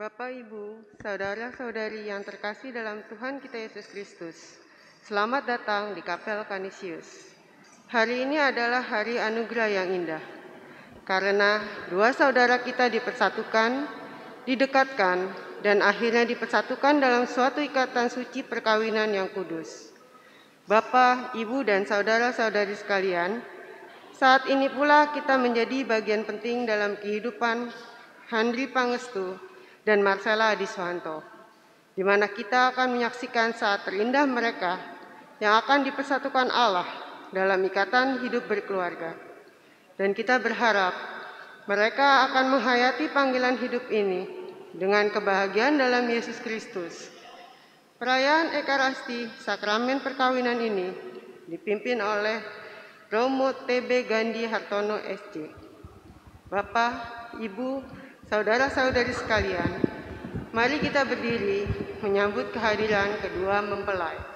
Bapak, Ibu, saudara-saudari yang terkasih dalam Tuhan kita Yesus Kristus, selamat datang di Kapel Canisius. Hari ini adalah hari anugerah yang indah, karena dua saudara kita dipersatukan, didekatkan, dan akhirnya dipersatukan dalam suatu ikatan suci perkawinan yang kudus. Bapak, Ibu, dan saudara-saudari sekalian, saat ini pula kita menjadi bagian penting dalam kehidupan Handri Pangestu dan Marcella Adisuhanto, di mana kita akan menyaksikan saat terindah mereka yang akan dipersatukan Allah dalam ikatan hidup berkeluarga. Dan kita berharap mereka akan menghayati panggilan hidup ini dengan kebahagiaan dalam Yesus Kristus. Perayaan Ekaristi Sakramen Perkawinan ini dipimpin oleh Romo TB Gandhi Hartono SC. Bapak, Ibu, saudara-saudari sekalian, mari kita berdiri menyambut kehadiran kedua mempelai.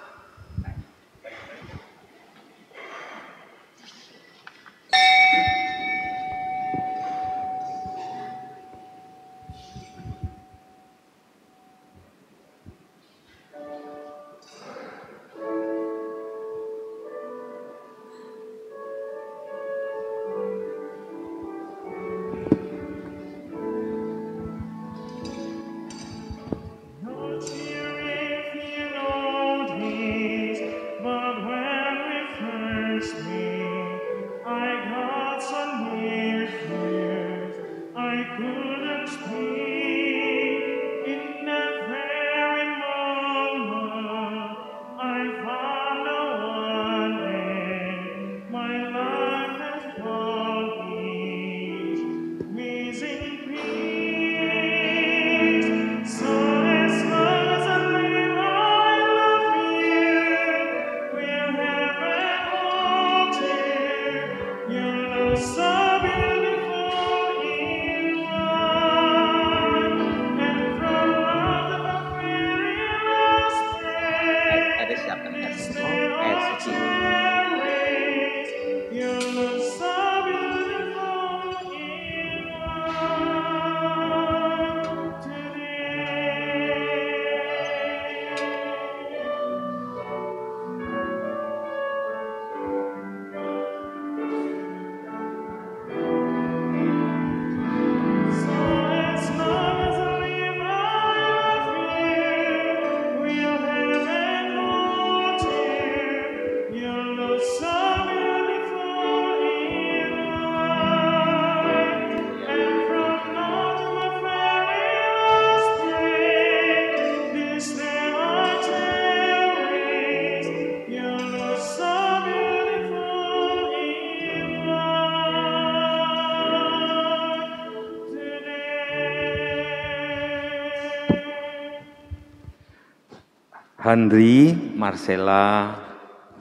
Handri, Marcella,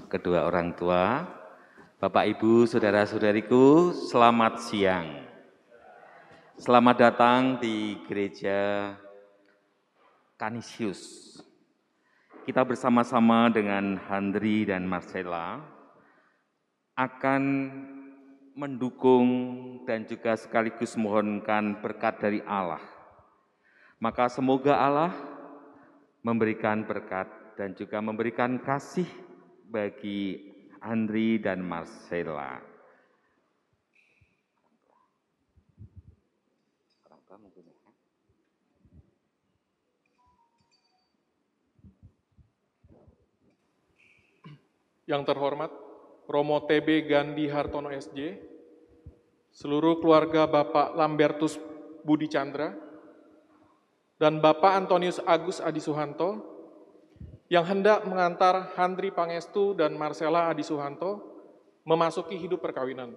kedua orang tua, Bapak Ibu, saudara-saudariku, selamat siang. Selamat datang di Gereja Canisius. Kita bersama-sama dengan Handri dan Marcella akan mendukung dan juga sekaligus mohonkan berkat dari Allah. Maka semoga Allah memberikan berkat dan juga memberikan kasih bagi Handri dan Marcella. Yang terhormat Romo TB Gandhi Hartono SJ, seluruh keluarga Bapak Lambertus Budi Chandra, dan Bapak Antonius Agus Adisuhanto yang hendak mengantar Handri Pangestu dan Marcella Adisuhanto memasuki hidup perkawinan.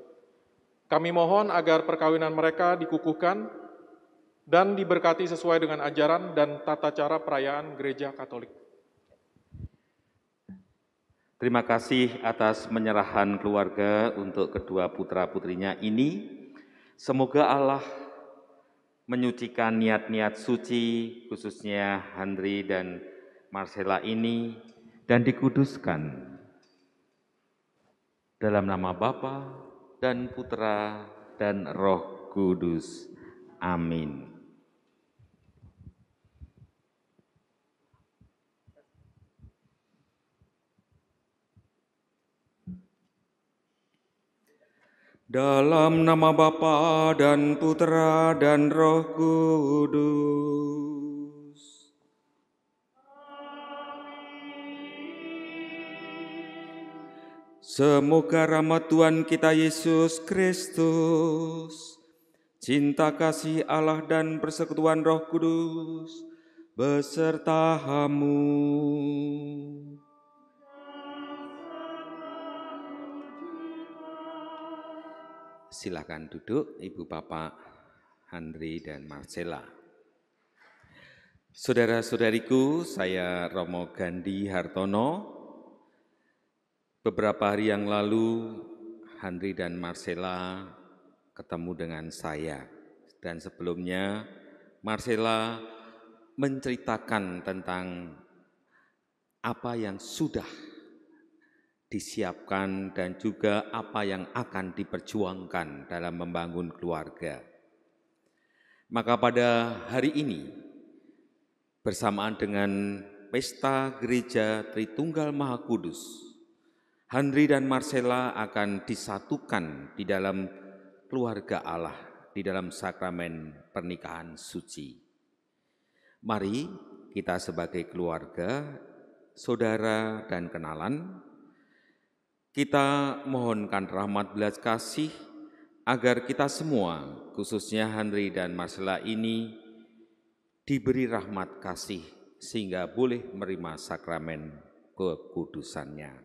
Kami mohon agar perkawinan mereka dikukuhkan dan diberkati sesuai dengan ajaran dan tata cara perayaan Gereja Katolik. Terima kasih atas penyerahan keluarga untuk kedua putra-putrinya ini. Semoga Allah menyucikan niat-niat suci, khususnya Handri dan Marcella ini, dan dikuduskan dalam nama Bapa dan Putra dan Roh Kudus. Amin. Dalam nama Bapa dan Putra dan Roh Kudus. Semoga rahmat Tuhan kita Yesus Kristus, cinta kasih Allah dan persekutuan Roh Kudus besertamu. Silakan duduk, Ibu Bapak Handri dan Marcella. Saudara-saudariku, saya Romo Gandhi Hartono. Beberapa hari yang lalu, Handri dan Marcella ketemu dengan saya. Dan sebelumnya, Marcella menceritakan tentang apa yang sudah disiapkan dan juga apa yang akan diperjuangkan dalam membangun keluarga. Maka pada hari ini, bersamaan dengan Pesta Gereja Tritunggal Maha Kudus, Handri dan Marcella akan disatukan di dalam keluarga Allah, di dalam sakramen pernikahan suci. Mari kita sebagai keluarga, saudara dan kenalan, kita mohonkan rahmat belas kasih agar kita semua, khususnya Handri dan Marcella ini, diberi rahmat kasih sehingga boleh menerima sakramen kekudusannya.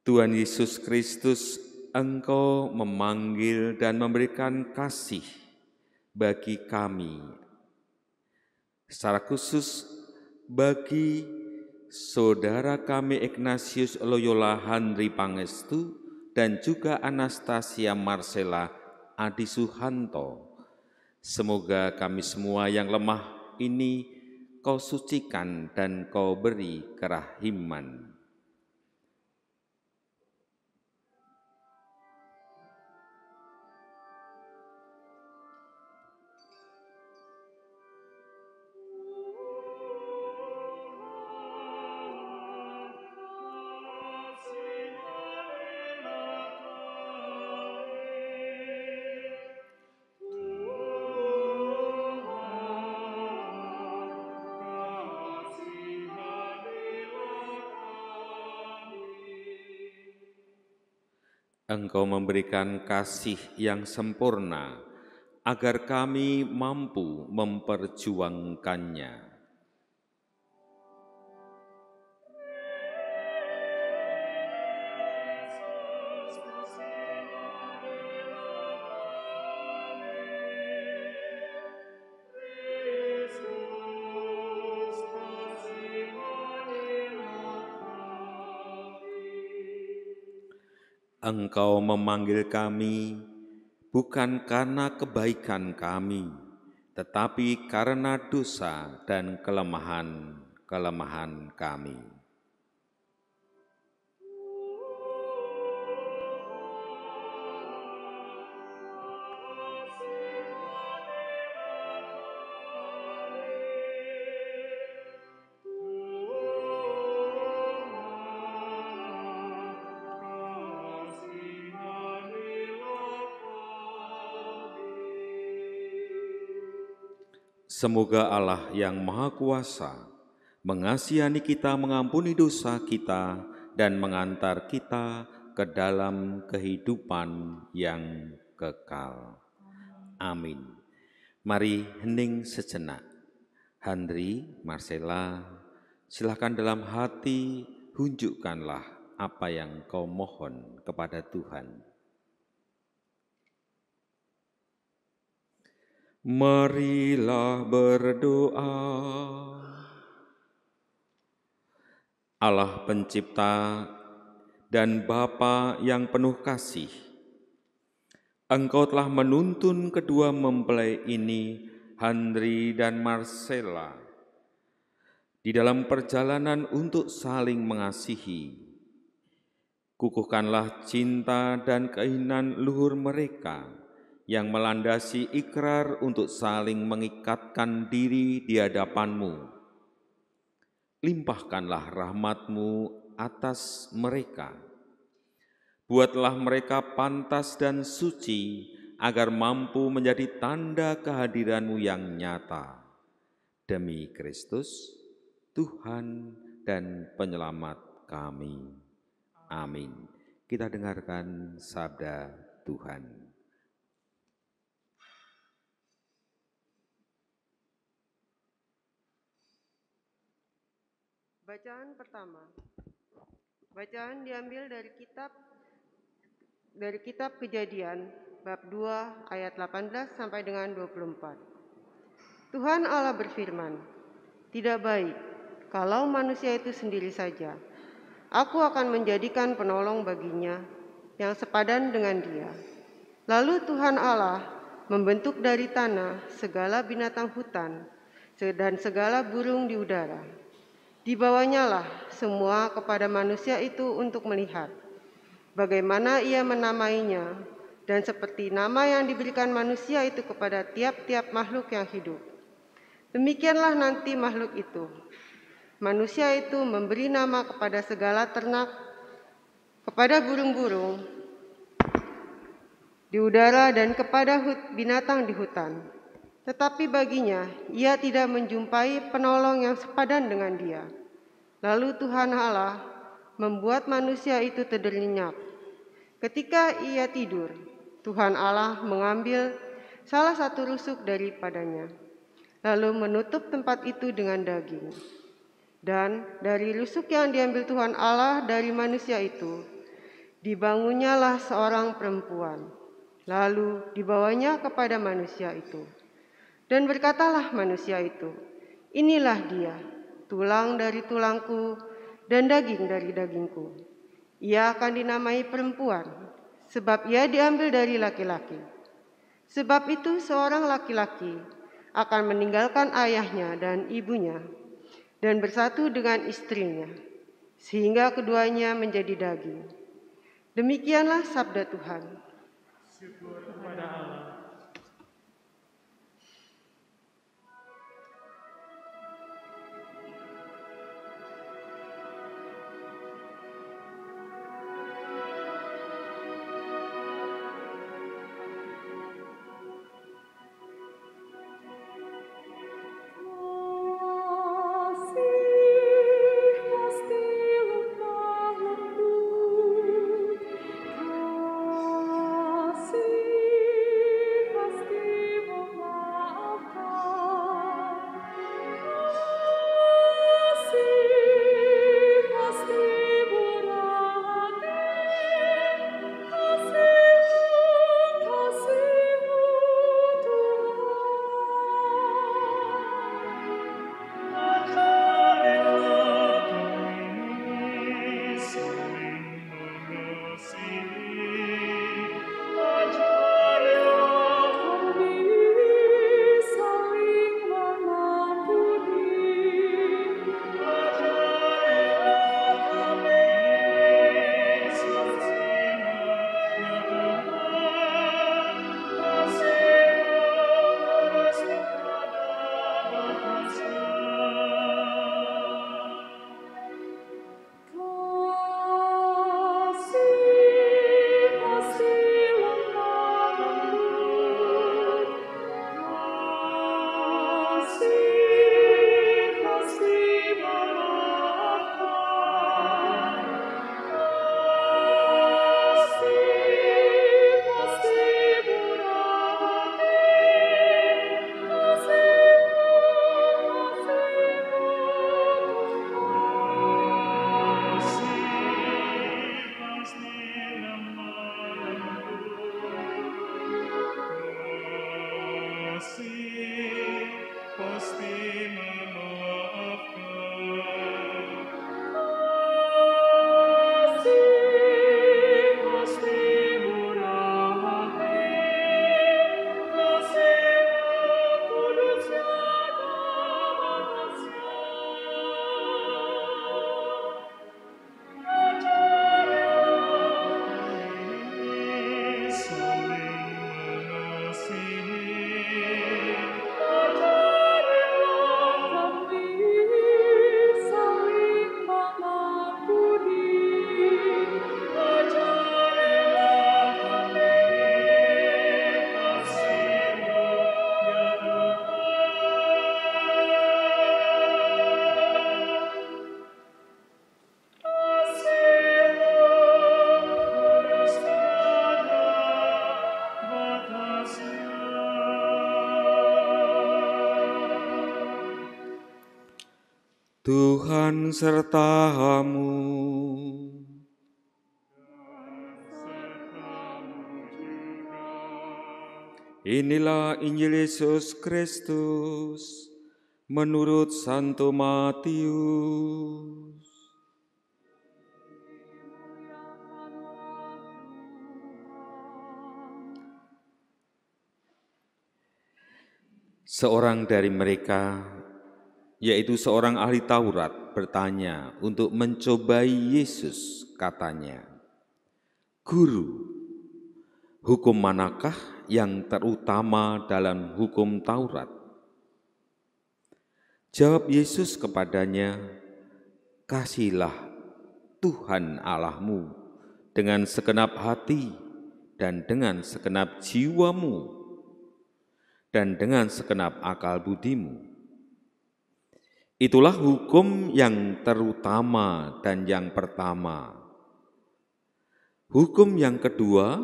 Tuhan Yesus Kristus, Engkau memanggil dan memberikan kasih bagi kami, secara khusus bagi saudara kami Ignatius Loyola Handri Pangestu dan juga Anastasia Marcella Adi Suhanto. Semoga kami semua yang lemah ini Kau sucikan dan Kau beri kerahiman. Engkau memberikan kasih yang sempurna, agar kami mampu memperjuangkannya. Engkau memanggil kami bukan karena kebaikan kami, tetapi karena dosa dan kelemahan kami. Semoga Allah yang Maha Kuasa mengasihani kita, mengampuni dosa kita, dan mengantar kita ke dalam kehidupan yang kekal. Amin. Mari hening sejenak. Handri, Marcella, silakan dalam hati tunjukkanlah apa yang kau mohon kepada Tuhan. Marilah berdoa. Allah Pencipta dan Bapa yang penuh kasih, Engkau telah menuntun kedua mempelai ini, Handri dan Marcella, di dalam perjalanan untuk saling mengasihi. Kukuhkanlah cinta dan keinginan luhur mereka yang melandasi ikrar untuk saling mengikatkan diri di hadapan-Mu. Limpahkanlah rahmat-Mu atas mereka. Buatlah mereka pantas dan suci, agar mampu menjadi tanda kehadiran-Mu yang nyata. Demi Kristus, Tuhan dan Penyelamat kami. Amin. Kita dengarkan sabda Tuhan. Bacaan pertama. Bacaan diambil dari kitab Kejadian bab 2 ayat 18 sampai dengan 24. Tuhan Allah berfirman, "Tidak baik kalau manusia itu sendiri saja. Aku akan menjadikan penolong baginya yang sepadan dengan dia." Lalu Tuhan Allah membentuk dari tanah segala binatang hutan dan segala burung di udara. Dibawanyalah semua kepada manusia itu untuk melihat bagaimana ia menamainya, dan seperti nama yang diberikan manusia itu kepada tiap-tiap makhluk yang hidup. Demikianlah nanti makhluk itu. Manusia itu memberi nama kepada segala ternak, kepada burung-burung di udara dan kepada binatang di hutan. Tetapi baginya ia tidak menjumpai penolong yang sepadan dengan dia. Lalu Tuhan Allah membuat manusia itu ternyenyak. Ketika ia tidur, Tuhan Allah mengambil salah satu rusuk daripadanya, lalu menutup tempat itu dengan daging. Dan dari rusuk yang diambil Tuhan Allah dari manusia itu, dibangunnyalah seorang perempuan. Lalu dibawanya kepada manusia itu. Dan berkatalah manusia itu, "Inilah dia, tulang dari tulangku dan daging dari dagingku. Ia akan dinamai perempuan, sebab ia diambil dari laki-laki. Sebab itu seorang laki-laki akan meninggalkan ayahnya dan ibunya dan bersatu dengan istrinya, sehingga keduanya menjadi daging." Demikianlah sabda Tuhan. Syukur kepada Allah. Tuhan sertamu. Inilah Injil Yesus Kristus menurut Santo Matius. Seorang dari mereka, yaitu seorang ahli Taurat, bertanya untuk mencobai Yesus, katanya, "Guru, hukum manakah yang terutama dalam hukum Taurat?" Jawab Yesus kepadanya, "Kasihilah Tuhan Allahmu dengan segenap hati dan dengan segenap jiwamu dan dengan segenap akal budimu. Itulah hukum yang terutama dan yang pertama. Hukum yang kedua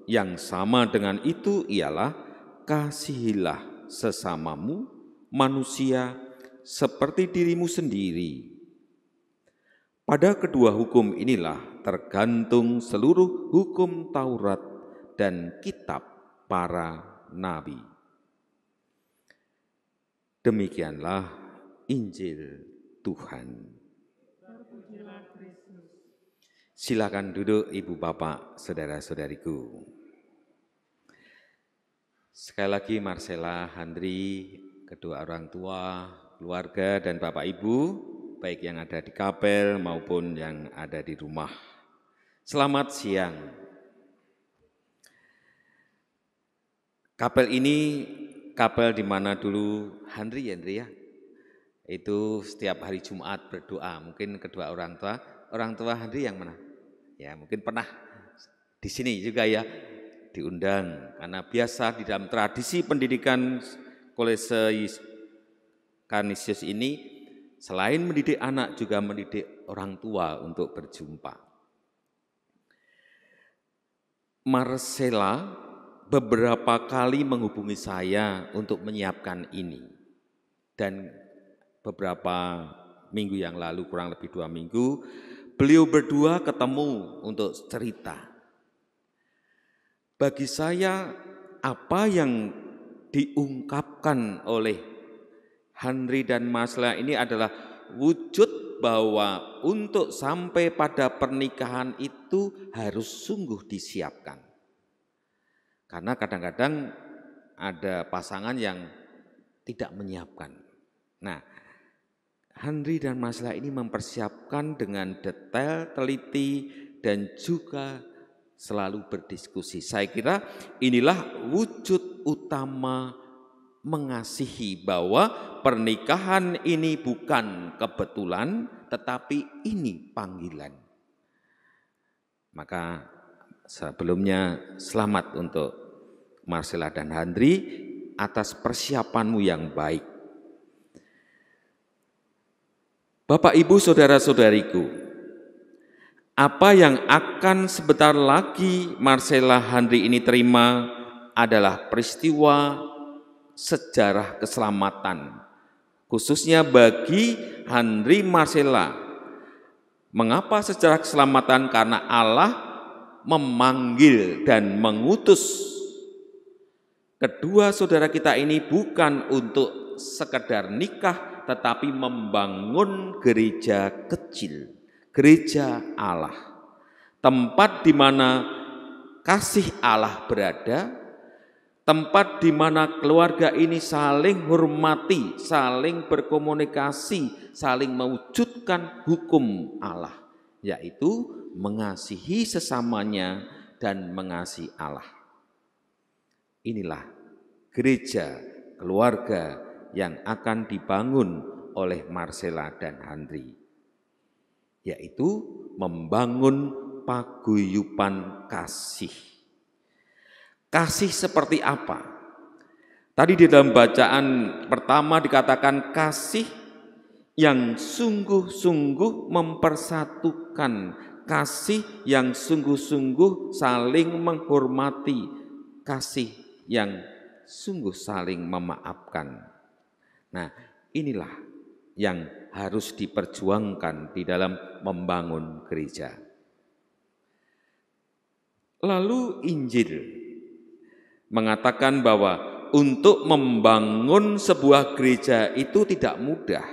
yang sama dengan itu ialah kasihilah sesamamu manusia seperti dirimu sendiri. Pada kedua hukum inilah tergantung seluruh hukum Taurat dan kitab para nabi." Demikianlah Injil Tuhan. Silakan duduk Ibu Bapak, saudara-saudariku. Sekali lagi Marcella, Handri, kedua orang tua, keluarga dan Bapak Ibu, baik yang ada di kapel maupun yang ada di rumah. Selamat siang. Kapel ini kapel di mana dulu Handri ya, itu setiap hari Jumat berdoa. Mungkin kedua orang tua Handri yang mana? Ya mungkin pernah di sini juga ya diundang. Karena biasa di dalam tradisi pendidikan Kolese Canisius ini selain mendidik anak juga mendidik orang tua untuk berjumpa. Marcella beberapa kali menghubungi saya untuk menyiapkan ini. Dan beberapa minggu yang lalu, kurang lebih 2 minggu, beliau berdua ketemu untuk cerita. Bagi saya, apa yang diungkapkan oleh Handri dan Marcella ini adalah wujud bahwa untuk sampai pada pernikahan itu harus sungguh disiapkan. Karena kadang-kadang ada pasangan yang tidak menyiapkan. Nah, Handri dan Marcella ini mempersiapkan dengan detail, teliti, dan juga selalu berdiskusi. Saya kira inilah wujud utama mengasihi, bahwa pernikahan ini bukan kebetulan, tetapi ini panggilan. Maka sebelumnya selamat untuk Marcella dan Handri atas persiapanmu yang baik. Bapak, Ibu, saudara-saudariku, apa yang akan sebentar lagi Marcella, Handri ini terima adalah peristiwa sejarah keselamatan, khususnya bagi Handri, Marcella. Mengapa sejarah keselamatan? Karena Allah memanggil dan mengutus kedua saudara kita ini bukan untuk sekedar nikah, tetapi membangun gereja kecil, gereja Allah, tempat di mana kasih Allah berada, tempat di mana keluarga ini saling hormati, saling berkomunikasi, saling mewujudkan hukum Allah, yaitu mengasihi sesamanya dan mengasihi Allah. Inilah gereja keluarga yang akan dibangun oleh Marcella dan Handri, yaitu membangun paguyuban kasih. Kasih seperti apa? Tadi di dalam bacaan pertama dikatakan kasih yang sungguh-sungguh mempersatukan, kasih yang sungguh-sungguh saling menghormati, kasih yang sungguh saling memaafkan. Nah, inilah yang harus diperjuangkan di dalam membangun gereja. Lalu Injil mengatakan bahwa untuk membangun sebuah gereja itu tidak mudah.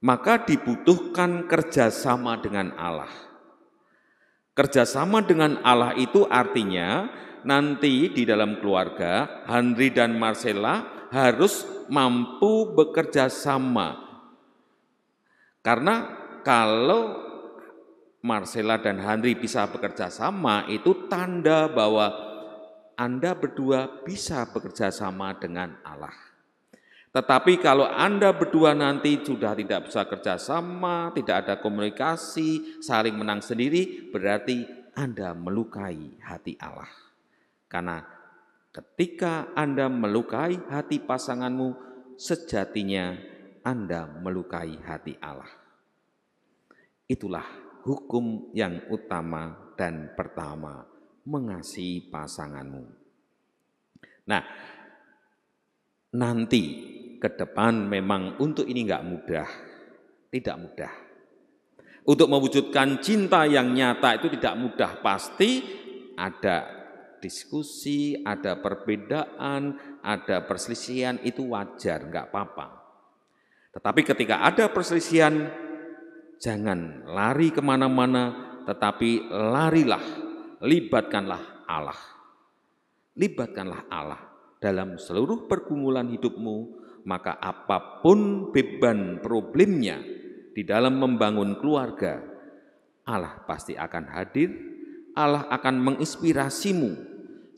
Maka dibutuhkan kerjasama dengan Allah. Kerjasama dengan Allah itu artinya nanti di dalam keluarga, Henry dan Marcella harus mampu bekerja sama. Karena kalau Marcella dan Henry bisa bekerja sama, itu tanda bahwa Anda berdua bisa bekerja sama dengan Allah. Tetapi kalau Anda berdua nanti sudah tidak bisa kerjasama, tidak ada komunikasi, saling menang sendiri, berarti Anda melukai hati Allah. Karena ketika Anda melukai hati pasanganmu, sejatinya Anda melukai hati Allah. Itulah hukum yang utama dan pertama, mengasihi pasanganmu. Nah, nanti ke depan memang untuk ini enggak mudah, tidak mudah. Untuk mewujudkan cinta yang nyata itu tidak mudah, pasti ada diskusi, ada perbedaan, ada perselisihan, itu wajar, enggak apa-apa. Tetapi ketika ada perselisihan, jangan lari kemana-mana, tetapi larilah, libatkanlah Allah. Libatkanlah Allah dalam seluruh pergumulan hidupmu, maka apapun beban problemnya di dalam membangun keluarga, Allah pasti akan hadir, Allah akan menginspirasimu,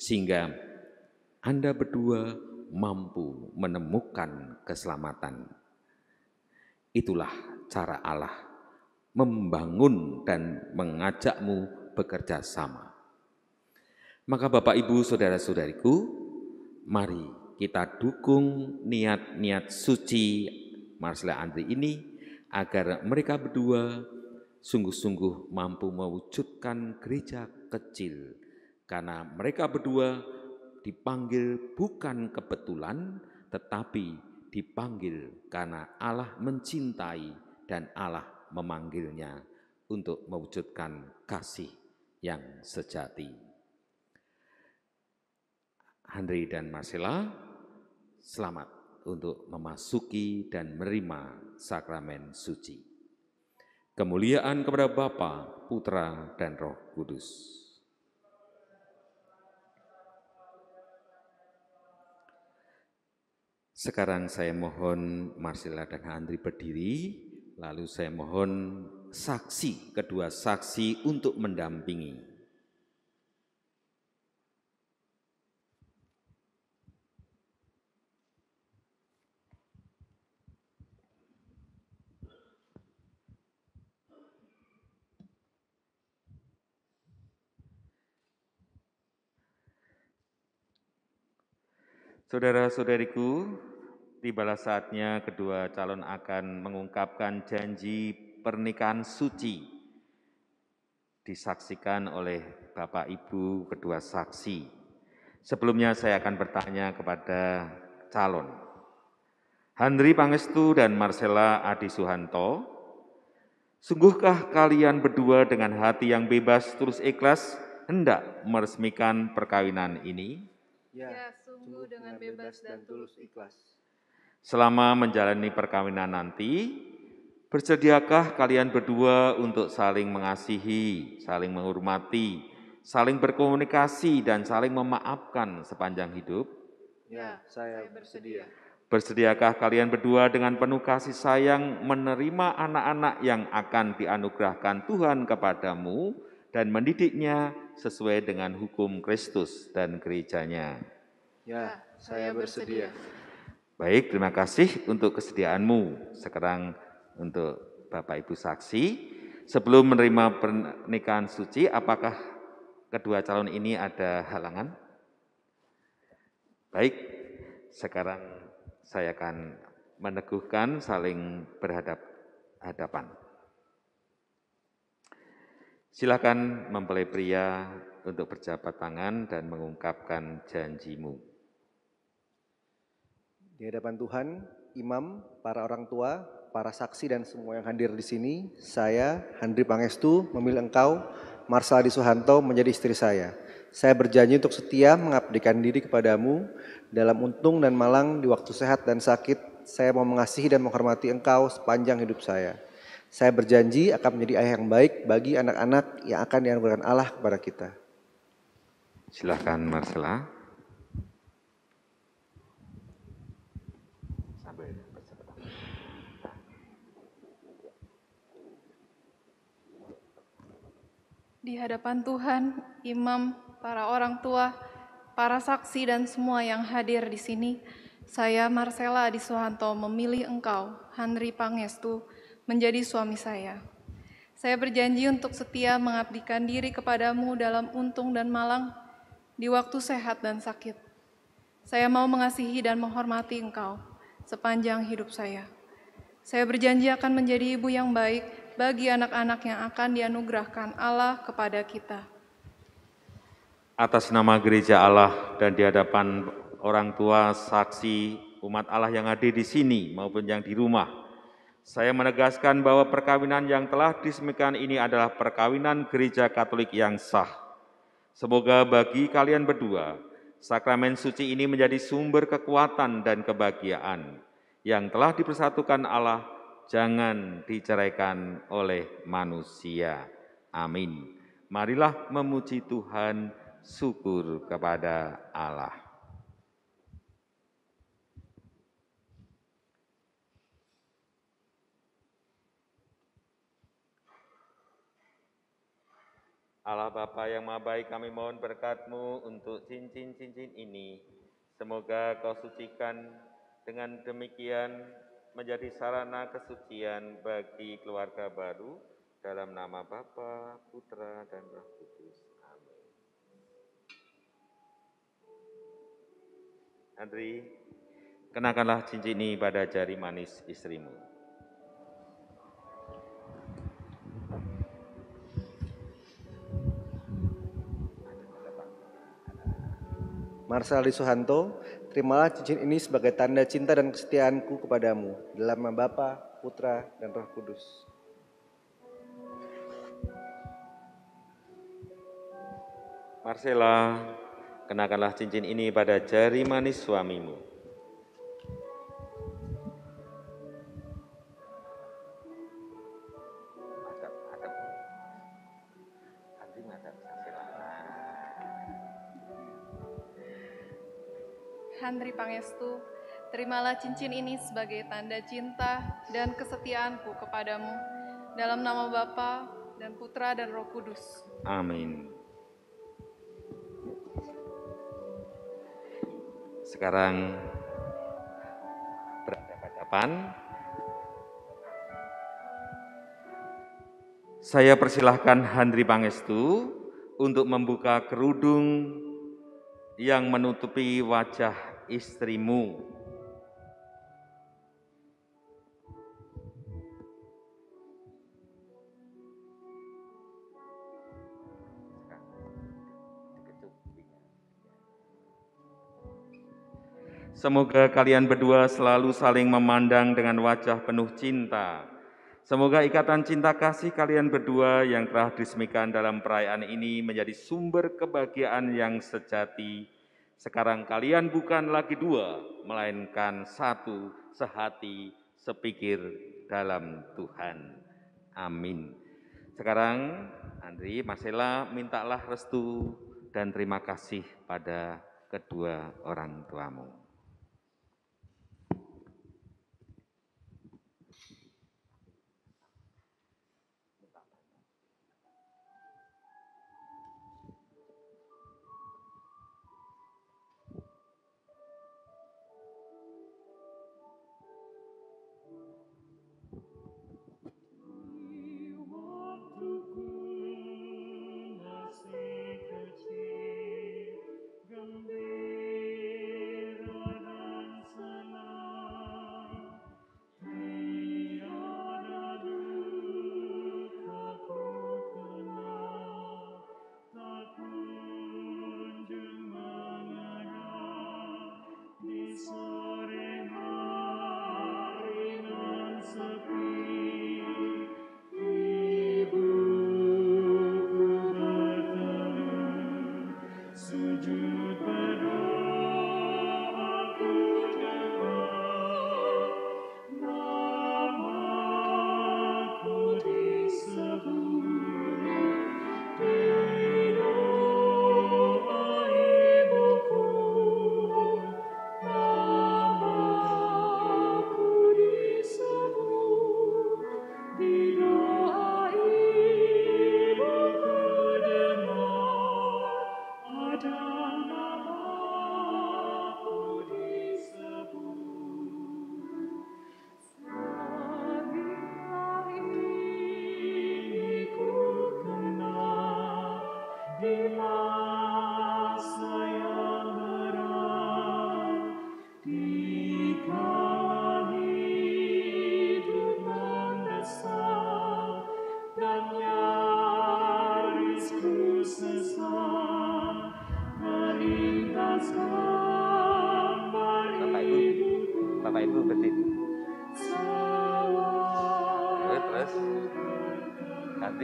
sehingga Anda berdua mampu menemukan keselamatan. Itulah cara Allah membangun dan mengajakmu bekerja sama. Maka Bapak Ibu saudara-saudariku, mari kita dukung niat-niat suci Marcella Andri ini agar mereka berdua sungguh-sungguh mampu mewujudkan gereja kecil. Karena mereka berdua dipanggil bukan kebetulan, tetapi dipanggil karena Allah mencintai dan Allah memanggilnya untuk mewujudkan kasih yang sejati. Henry dan Marcella, selamat untuk memasuki dan menerima sakramen suci. Kemuliaan kepada Bapa, Putra, dan Roh Kudus. Sekarang saya mohon Marcella dan Henry berdiri, lalu saya mohon saksi, kedua saksi untuk mendampingi. Saudara-saudariku, tibalah saatnya kedua calon akan mengungkapkan janji pernikahan suci. Disaksikan oleh Bapak Ibu kedua saksi. Sebelumnya saya akan bertanya kepada calon. Henry Pangestu dan Marcella Adi Suhanto, sungguhkah kalian berdua dengan hati yang bebas terus ikhlas hendak meresmikan perkawinan ini? Ya, sungguh dengan bebas dan tulus ikhlas. Selama menjalani perkawinan nanti, bersediakah kalian berdua untuk saling mengasihi, saling menghormati, saling berkomunikasi, dan saling memaafkan sepanjang hidup? Ya, saya bersedia. Bersediakah kalian berdua dengan penuh kasih sayang menerima anak-anak yang akan dianugerahkan Tuhan kepadamu dan mendidiknya sesuai dengan hukum Kristus dan gerejanya? Ya, saya bersedia. Baik, terima kasih untuk kesediaanmu. Sekarang untuk Bapak Ibu saksi, sebelum menerima pernikahan suci, apakah kedua calon ini ada halangan? Baik, sekarang saya akan meneguhkan saling berhadap-hadapan. Silakan mempelai pria untuk berjabat tangan dan mengungkapkan janjimu. Di hadapan Tuhan, imam, para orang tua, para saksi dan semua yang hadir di sini, saya, Handri Pangestu, memilih engkau, Marsala Adi Suhanto, menjadi istri saya. Saya berjanji untuk setia mengabdikan diri kepadamu dalam untung dan malang di waktu sehat dan sakit. Saya mau mengasihi dan menghormati engkau sepanjang hidup saya. Saya berjanji akan menjadi ayah yang baik bagi anak-anak yang akan dianugerahkan Allah kepada kita. Silakan Marcella. Di hadapan Tuhan, imam, para orang tua, para saksi dan semua yang hadir di sini, saya Marsella Adi Suhanto memilih engkau, Handri Pangestu, menjadi suami saya. Saya berjanji untuk setia mengabdikan diri kepadamu dalam untung dan malang, di waktu sehat dan sakit. Saya mau mengasihi dan menghormati engkau sepanjang hidup saya. Saya berjanji akan menjadi ibu yang baik bagi anak-anak yang akan dianugerahkan Allah kepada kita. Atas nama gereja Allah dan di hadapan orang tua, saksi, umat Allah yang hadir di sini maupun yang di rumah, saya menegaskan bahwa perkawinan yang telah diresmikan ini adalah perkawinan gereja Katolik yang sah. Semoga bagi kalian berdua, sakramen suci ini menjadi sumber kekuatan dan kebahagiaan yang telah dipersatukan Allah, jangan diceraikan oleh manusia. Amin. Marilah memuji Tuhan, syukur kepada Allah. Allah Bapa yang Maha Baik, kami mohon berkat-Mu untuk cincin-cincin ini. Semoga Kau sucikan dengan demikian menjadi sarana kesucian bagi keluarga baru dalam nama Bapa, Putra, dan Roh Kudus. Amin. Andri, kenakanlah cincin ini pada jari manis istrimu. Marsala Adi Suhanto, terimalah cincin ini sebagai tanda cinta dan kesetiaanku kepadamu, dalam nama Bapa, Putra, dan Roh Kudus. Marcella, kenakanlah cincin ini pada jari manis suamimu. Handri Pangestu, terimalah cincin ini sebagai tanda cinta dan kesetiaanku kepadamu, dalam nama Bapa dan Putra dan Roh Kudus. Amin. Sekarang berhadapan-hadapan. Saya persilahkan Handri Pangestu untuk membuka kerudung yang menutupi wajah istrimu. Semoga kalian berdua selalu saling memandang dengan wajah penuh cinta. Semoga ikatan cinta kasih kalian berdua yang telah diresmikan dalam perayaan ini menjadi sumber kebahagiaan yang sejati. Sekarang kalian bukan lagi dua, melainkan satu, sehati, sepikir dalam Tuhan. Amin. Sekarang, Andri, Marcella, mintalah restu dan terima kasih pada kedua orang tuamu.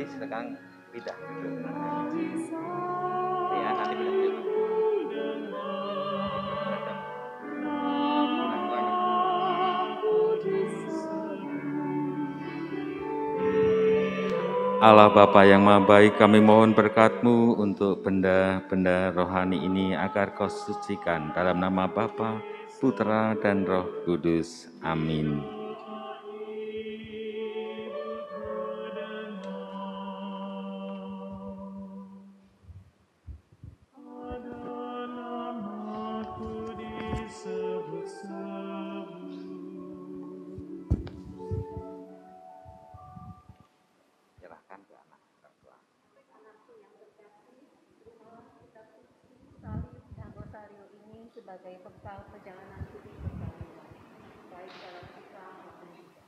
Andri sekarang pindah duduk. Ya, nanti pindah duduk. Allah Bapa yang Maha Baik, kami mohon berkat-Mu untuk benda-benda rohani ini agar Kau sucikan dalam nama Bapa, Putra, dan Roh Kudus. Amin. Sebagai bekal perjalanan hidup bersama, baik dalam kita maupun tidak.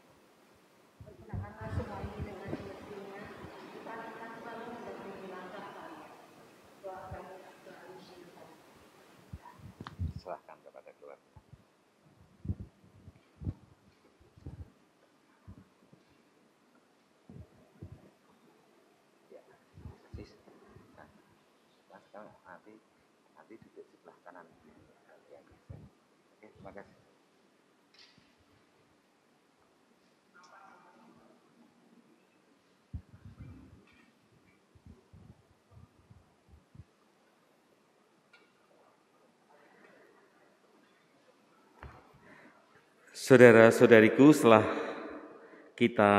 Pergunakanlah semua ini dengan semestinya, dipastikan selalu menjadi langkah kami. Doakan doa kita. Serahkan kepada keluarga. Ya, nah, sekarang nanti duduk sebelah kanan. Oke, terima kasih. Saudara-saudariku, setelah kita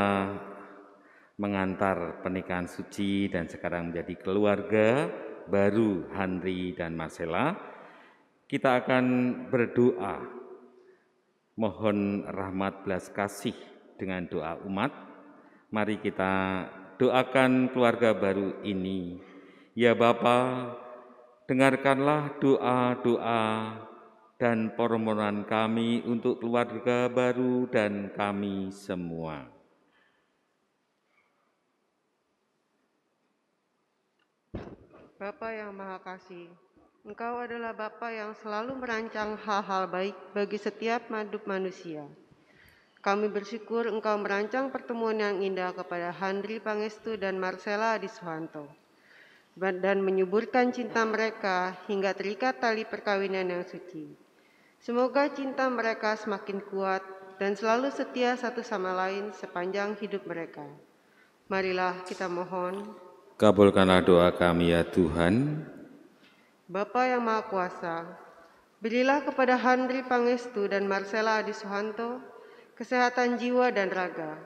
mengantar pernikahan suci dan sekarang menjadi keluarga baru Handri dan Marcella, kita akan berdoa mohon rahmat belas kasih dengan doa umat. Mari kita doakan keluarga baru ini. Ya Bapa, dengarkanlah doa-doa dan permohonan kami untuk keluarga baru dan kami semua. Bapa yang Maha Kasih, Engkau adalah Bapa yang selalu merancang hal-hal baik bagi setiap hidup manusia. Kami bersyukur Engkau merancang pertemuan yang indah kepada Handri Pangestu dan Marcella Adisuhanto, dan menyuburkan cinta mereka hingga terikat tali perkawinan yang suci. Semoga cinta mereka semakin kuat dan selalu setia satu sama lain sepanjang hidup mereka. Marilah kita mohon. Kabulkanlah doa kami ya Tuhan. Bapa yang Maha Kuasa, berilah kepada Handri Pangestu dan Marcella Adisuhanto kesehatan jiwa dan raga,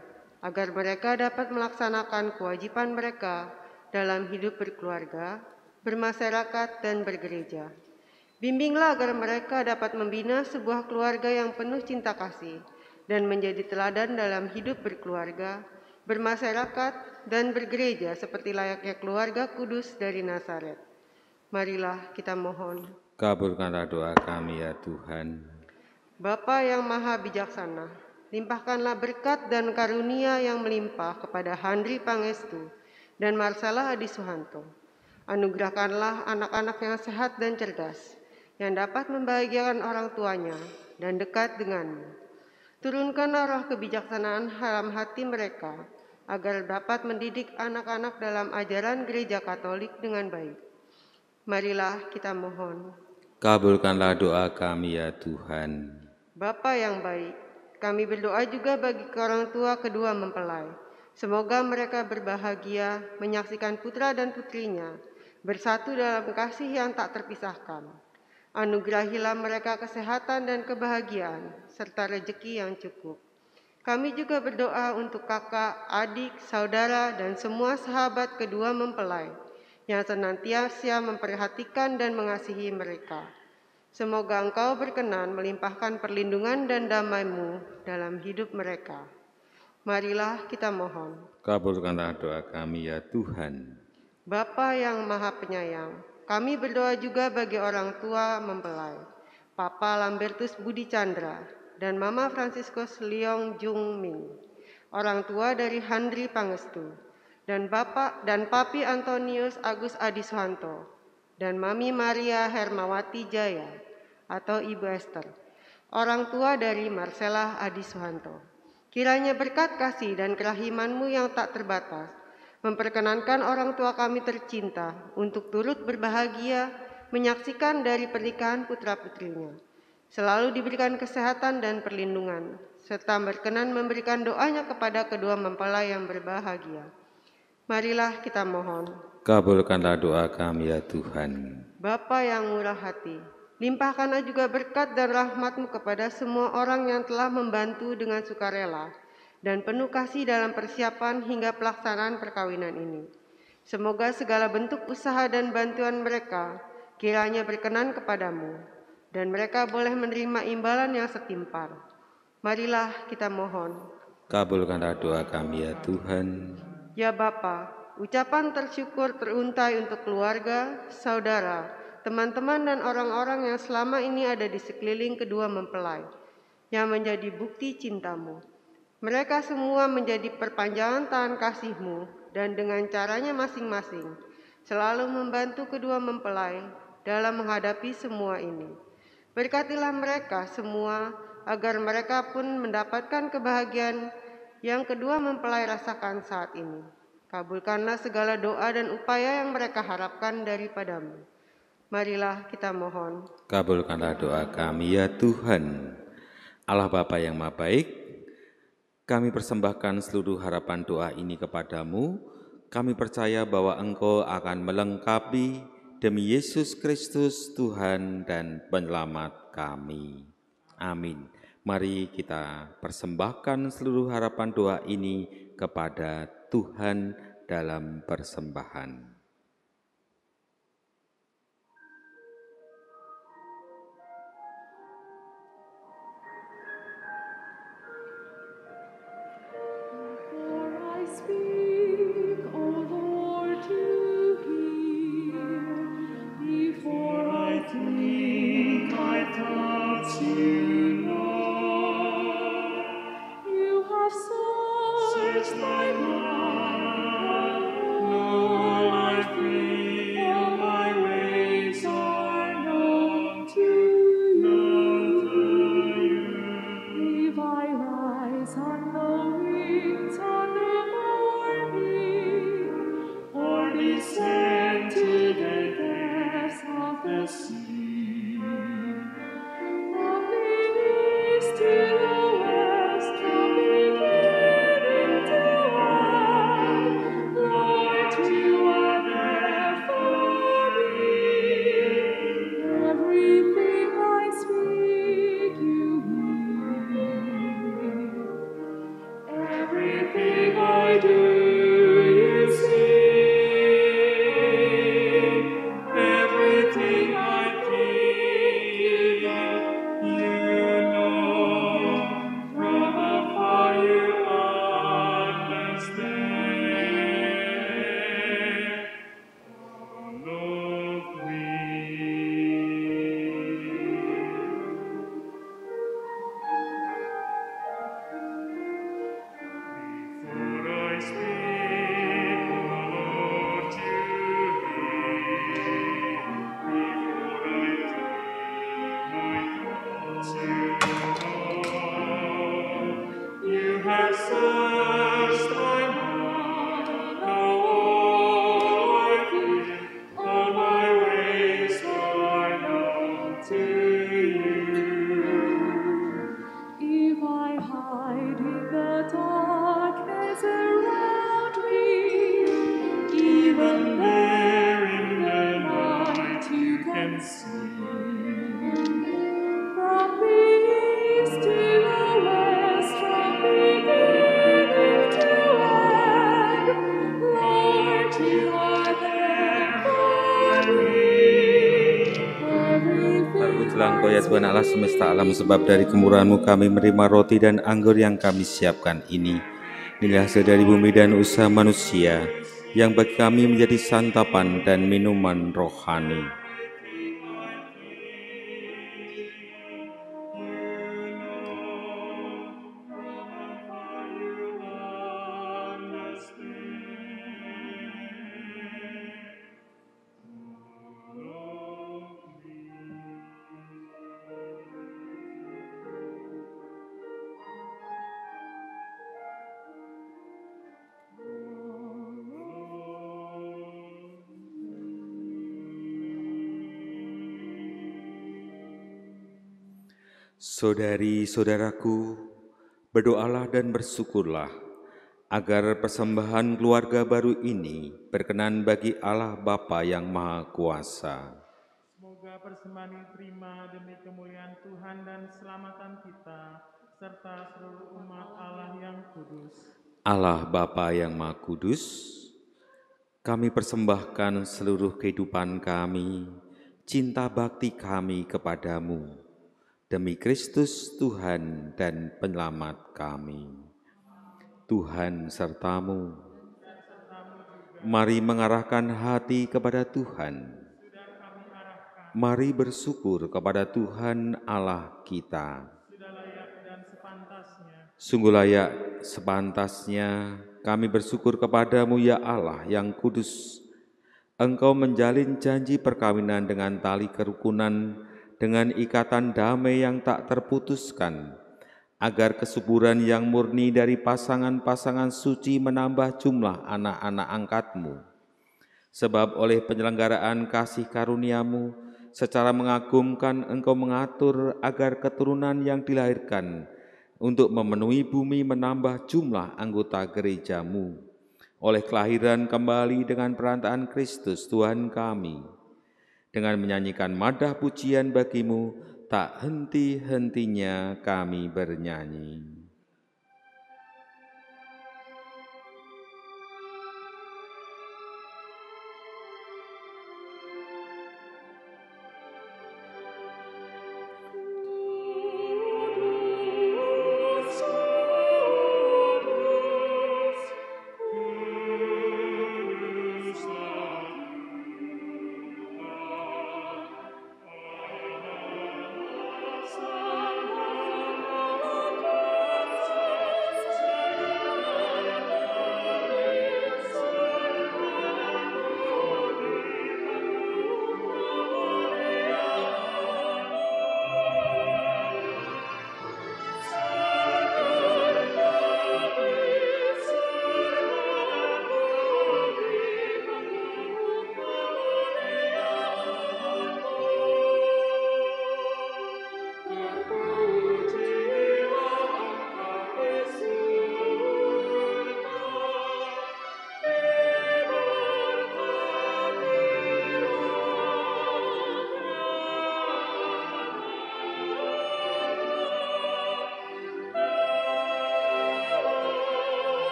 agar mereka dapat melaksanakan kewajiban mereka dalam hidup berkeluarga, bermasyarakat, dan bergereja. Bimbinglah agar mereka dapat membina sebuah keluarga yang penuh cinta kasih dan menjadi teladan dalam hidup berkeluarga, bermasyarakat, dan bergereja seperti layaknya keluarga kudus dari Nazaret. Marilah kita mohon. Kabulkanlah doa kami ya Tuhan. Bapa yang Maha Bijaksana, limpahkanlah berkat dan karunia yang melimpah kepada Handri Pangestu dan Marcella Adisuhanto. Anugerahkanlah anak-anak yang sehat dan cerdas, yang dapat membahagiakan orang tuanya dan dekat denganmu. Turunkanlah roh kebijaksanaan dalam hati mereka, agar dapat mendidik anak-anak dalam ajaran gereja Katolik dengan baik. Marilah kita mohon. Kabulkanlah doa kami ya Tuhan. Bapa yang baik, kami berdoa juga bagi orang tua kedua mempelai. Semoga mereka berbahagia menyaksikan putra dan putrinya bersatu dalam kasih yang tak terpisahkan. Anugerahilah mereka kesehatan dan kebahagiaan, serta rezeki yang cukup. Kami juga berdoa untuk kakak, adik, saudara, dan semua sahabat kedua mempelai yang senantiasa memperhatikan dan mengasihi mereka. Semoga Engkau berkenan melimpahkan perlindungan dan damai-Mu dalam hidup mereka. Marilah kita mohon. Kabulkanlah doa kami ya Tuhan. Bapa yang Maha Penyayang, kami berdoa juga bagi orang tua mempelai, Papa Lambertus Budi Chandra dan Mama Franciscus Leong Jung Min, orang tua dari Handri Pangestu, dan Bapak dan Papi Antonius Agus Adisuhanto, dan Mami Maria Hermawati Jaya atau Ibu Esther, orang tua dari Marcella Adisuhanto. Kiranya berkat kasih dan kerahiman-Mu yang tak terbatas memperkenankan orang tua kami tercinta untuk turut berbahagia menyaksikan dari pernikahan putra-putrinya. Selalu diberikan kesehatan dan perlindungan, serta berkenan memberikan doanya kepada kedua mempelai yang berbahagia. Marilah kita mohon. Kabulkanlah doa kami ya Tuhan. Bapa yang murah hati, limpahkanlah juga berkat dan rahmat-Mu kepada semua orang yang telah membantu dengan sukarela dan penuh kasih dalam persiapan hingga pelaksanaan perkawinan ini. Semoga segala bentuk usaha dan bantuan mereka kiranya berkenan kepadamu, dan mereka boleh menerima imbalan yang setimpal. Marilah kita mohon. Kabulkanlah doa kami ya Tuhan. Ya Bapa, ucapan tersyukur teruntai untuk keluarga, saudara, teman-teman dan orang-orang yang selama ini ada di sekeliling kedua mempelai, yang menjadi bukti cinta-Mu. Mereka semua menjadi perpanjangan tangan kasih-Mu dan dengan caranya masing-masing selalu membantu kedua mempelai dalam menghadapi semua ini. Berkatilah mereka semua agar mereka pun mendapatkan kebahagiaan yang kedua mempelai rasakan saat ini. Kabulkanlah segala doa dan upaya yang mereka harapkan daripada-Mu. Marilah kita mohon. Kabulkanlah doa kami ya Tuhan. Allah Bapa yang Maha Baik, kami persembahkan seluruh harapan doa ini kepadamu. Kami percaya bahwa Engkau akan melengkapi demi Yesus Kristus Tuhan dan Penyelamat kami. Amin. Mari kita persembahkan seluruh harapan doa ini kepada Tuhan dalam persembahan. Terpujilah Engkau ya Tuhan Allah semesta alam, sebab dari kemurahan-Mu kami menerima roti dan anggur yang kami siapkan ini. Inilah hasil dari bumi dan usaha manusia, yang bagi kami menjadi santapan dan minuman rohani. Saudari-saudaraku, berdoalah dan bersyukurlah agar persembahan keluarga baru ini berkenan bagi Allah Bapa yang Maha Kuasa. Semoga persembahan ini diterima demi kemuliaan Tuhan dan keselamatan kita, serta seluruh umat Allah yang kudus. Allah Bapa yang Maha Kudus, kami persembahkan seluruh kehidupan kami, cinta bakti kami kepadamu, demi Kristus Tuhan dan Penyelamat kami. Tuhan sertamu, mari mengarahkan hati kepada Tuhan. Mari bersyukur kepada Tuhan Allah kita. Sungguh layak sepantasnya kami bersyukur kepadamu ya Allah yang kudus. Engkau menjalin janji perkawinan dengan tali kerukunan, dengan ikatan damai yang tak terputuskan, agar kesuburan yang murni dari pasangan-pasangan suci menambah jumlah anak-anak angkatmu. Sebab oleh penyelenggaraan kasih karuniamu, secara mengagumkan Engkau mengatur agar keturunan yang dilahirkan untuk memenuhi bumi menambah jumlah anggota gerejamu. Oleh kelahiran kembali dengan perantaraan Kristus Tuhan kami, dengan menyanyikan madah pujian bagimu, tak henti-hentinya kami bernyanyi.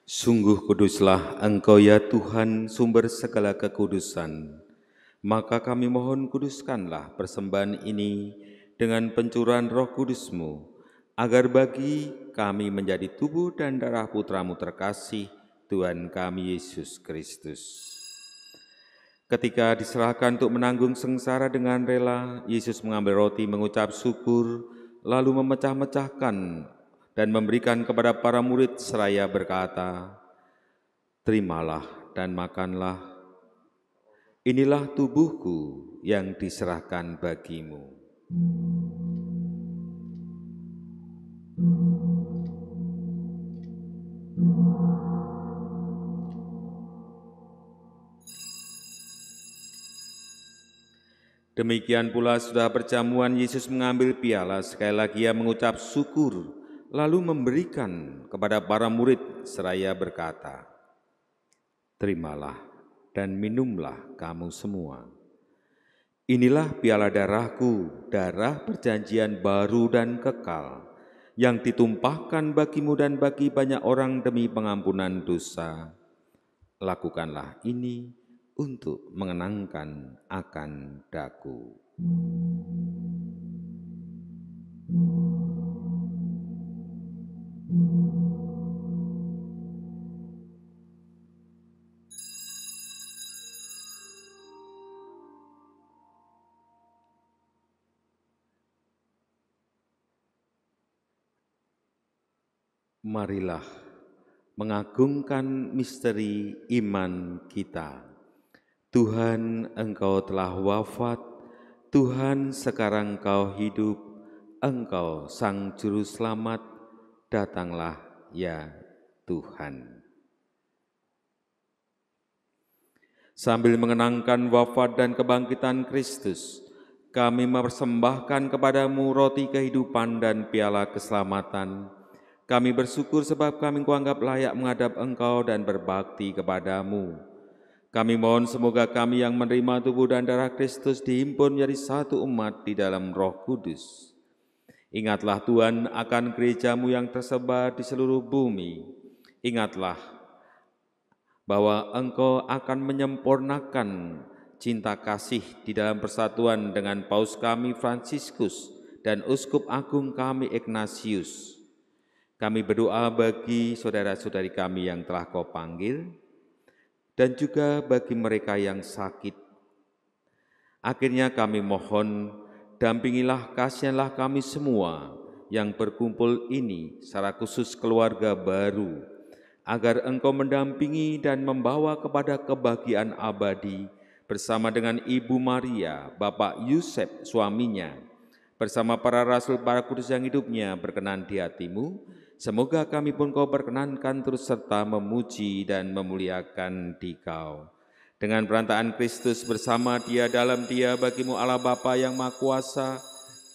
Sungguh kuduslah Engkau ya Tuhan, sumber segala kekudusan. Maka kami mohon kuduskanlah persembahan ini dengan pencurahan Roh Kudus-Mu, agar bagi kami menjadi tubuh dan darah Putra-Mu terkasih, Tuhan kami Yesus Kristus. Ketika diserahkan untuk menanggung sengsara dengan rela, Yesus mengambil roti, mengucap syukur, lalu memecah-mecahkan dan memberikan kepada para murid seraya berkata, "Terimalah dan makanlah, inilah tubuhku yang diserahkan bagimu." Demikian pula sudah perjamuan Yesus mengambil piala, sekali lagi ia mengucap syukur, lalu memberikan kepada para murid seraya berkata, "Terimalah dan minumlah kamu semua. Inilah piala darahku, darah perjanjian baru dan kekal, yang ditumpahkan bagimu dan bagi banyak orang demi pengampunan dosa. Lakukanlah ini untuk mengenangkan akan daku." Marilah mengagungkan misteri iman kita. Tuhan, Engkau telah wafat, Tuhan sekarang Engkau hidup, Engkau Sang Juru Selamat, datanglah ya Tuhan. Sambil mengenangkan wafat dan kebangkitan Kristus, kami mempersembahkan kepadamu roti kehidupan dan piala keselamatan. Kami bersyukur sebab kami kuanggap layak menghadap Engkau dan berbakti kepadamu. Kami mohon semoga kami yang menerima tubuh dan darah Kristus dihimpun menjadi satu umat di dalam Roh Kudus. Ingatlah Tuhan akan gerejamu yang tersebar di seluruh bumi. Ingatlah bahwa Engkau akan menyempurnakan cinta kasih di dalam persatuan dengan Paus kami Fransiskus dan Uskup Agung kami Ignatius. Kami berdoa bagi saudara-saudari kami yang telah Kau panggil, dan juga bagi mereka yang sakit. Akhirnya kami mohon, dampingilah, kasihanlah kami semua yang berkumpul ini, secara khusus keluarga baru, agar Engkau mendampingi dan membawa kepada kebahagiaan abadi bersama dengan Ibu Maria, Bapak Yusef suaminya, bersama para rasul, para kudus yang hidupnya berkenan di hati-Mu. Semoga kami pun Kau perkenankan terus serta memuji dan memuliakan Dikau. Dengan perantaraan Kristus bersama Dia, dalam Dia, bagi-Mu Allah Bapa yang Maha Kuasa,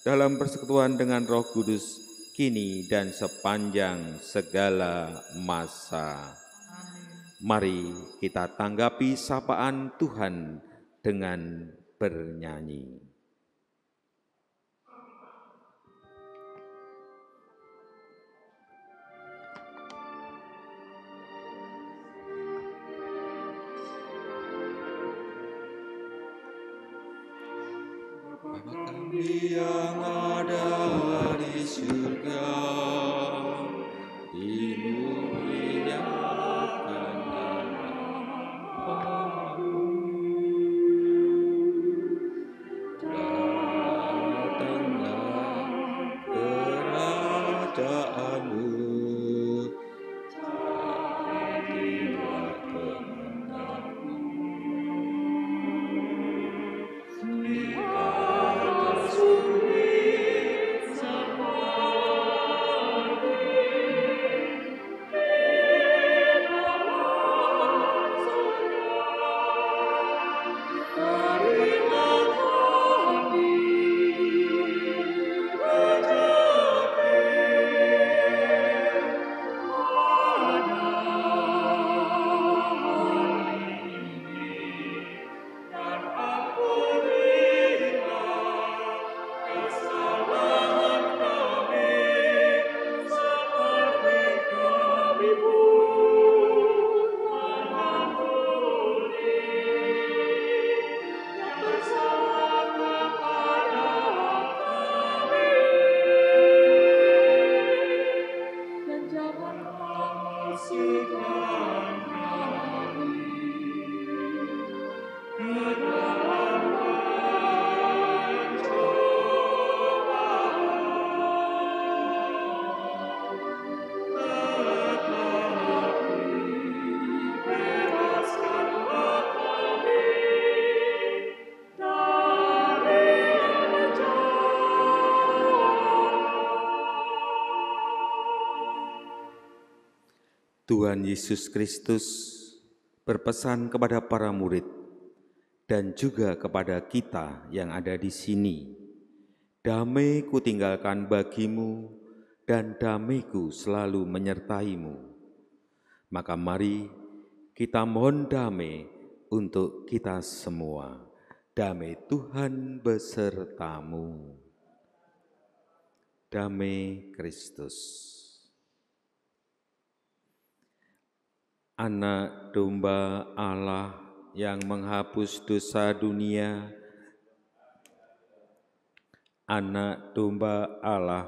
dalam persekutuan dengan Roh Kudus, kini dan sepanjang segala masa. Mari kita tanggapi sapaan Tuhan dengan bernyanyi. Bapa kami yang ada di surga, dimuliakan namamu, datanglah kerajaanmu, jadilah kehendakmu di atas bumi seperti di dalam surga. Berilah kami rezeki pada hari ini, dan ampunilah kesalahan kami, seperti kami pun mengampuni yang bersalah kepada kami. Dan janganlah masukkan kami ke dalam tetapi bebaskanlah kami dari yang Tuhan Yesus Kristus berpesan kepada para murid dan juga kepada kita yang ada di sini. Damai kutinggalkan bagimu dan damaiku selalu menyertaimu. Maka mari kita mohon damai untuk kita semua. Damai Tuhan besertamu. Damai Kristus. Anak domba Allah yang menghapus dosa dunia, Anak domba Allah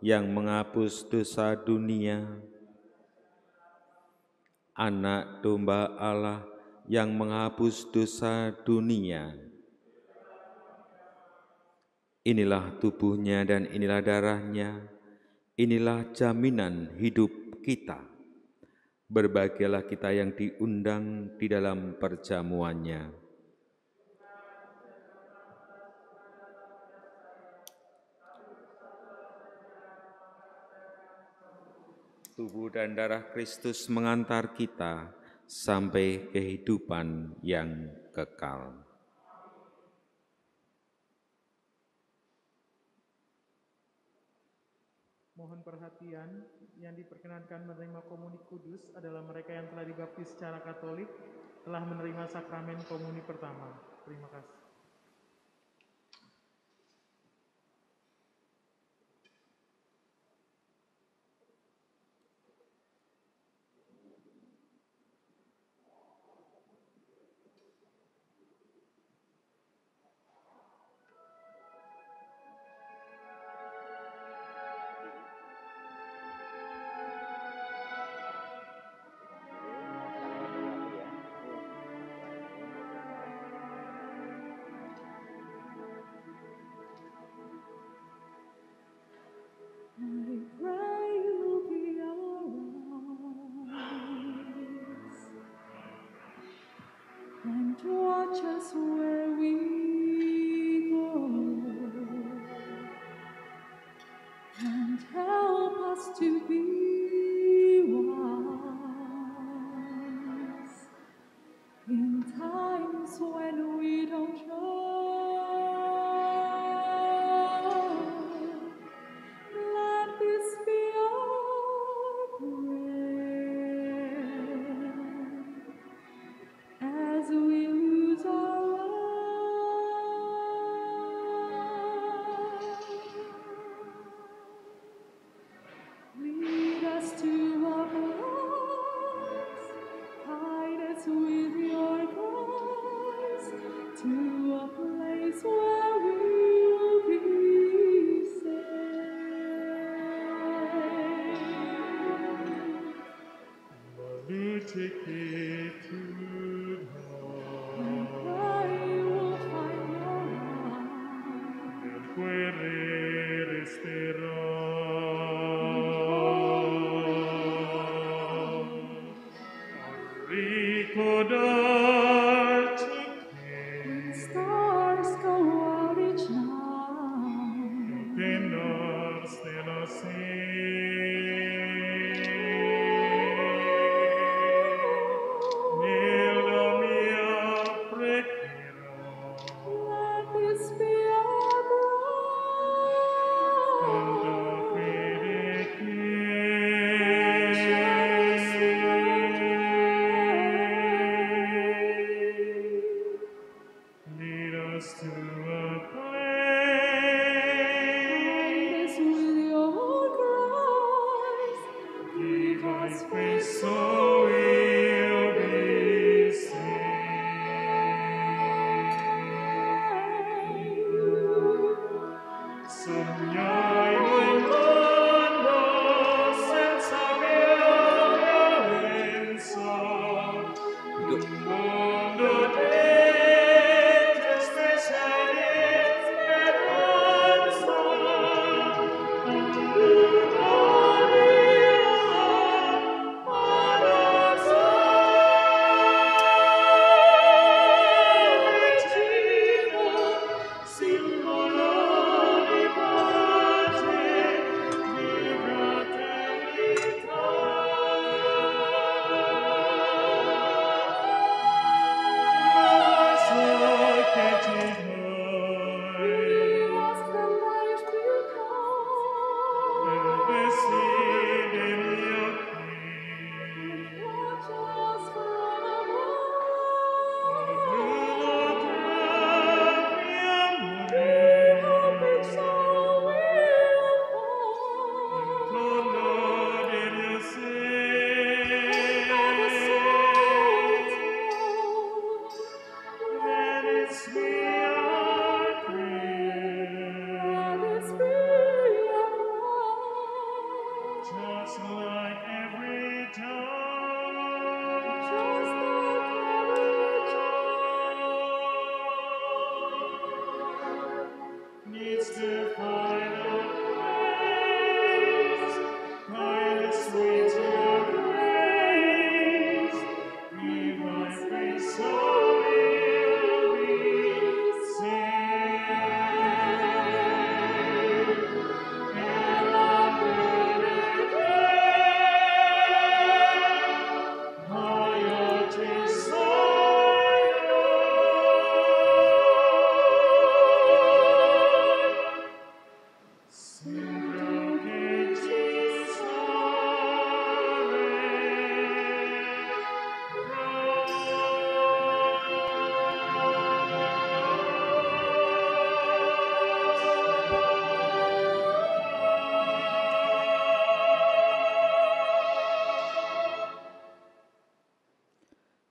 yang menghapus dosa dunia, Anak domba Allah yang menghapus dosa dunia. Inilah tubuhnya dan inilah darahnya, inilah jaminan hidup kita. Berbahagialah kita yang diundang di dalam perjamuannya. Tubuh dan darah Kristus mengantar kita sampai kehidupan yang kekal. Mohon perhatian, yang diperkenankan menerima komuni kudus adalah mereka yang telah dibaptis secara Katolik, telah menerima sakramen komuni pertama. Terima kasih. Watch us where we go, and help us to be wise in times when we don't know. Let this be our prayer as we lose our lives. Lead us to a place, guide us with your grace, to a place where we will be safe. When stars go out each let this be our Lead us to a place with your grace. give us faith so we'll be saved. Sognai noi mondo senza violenza, un mondo di tristezza e speranza, simbolo di pace.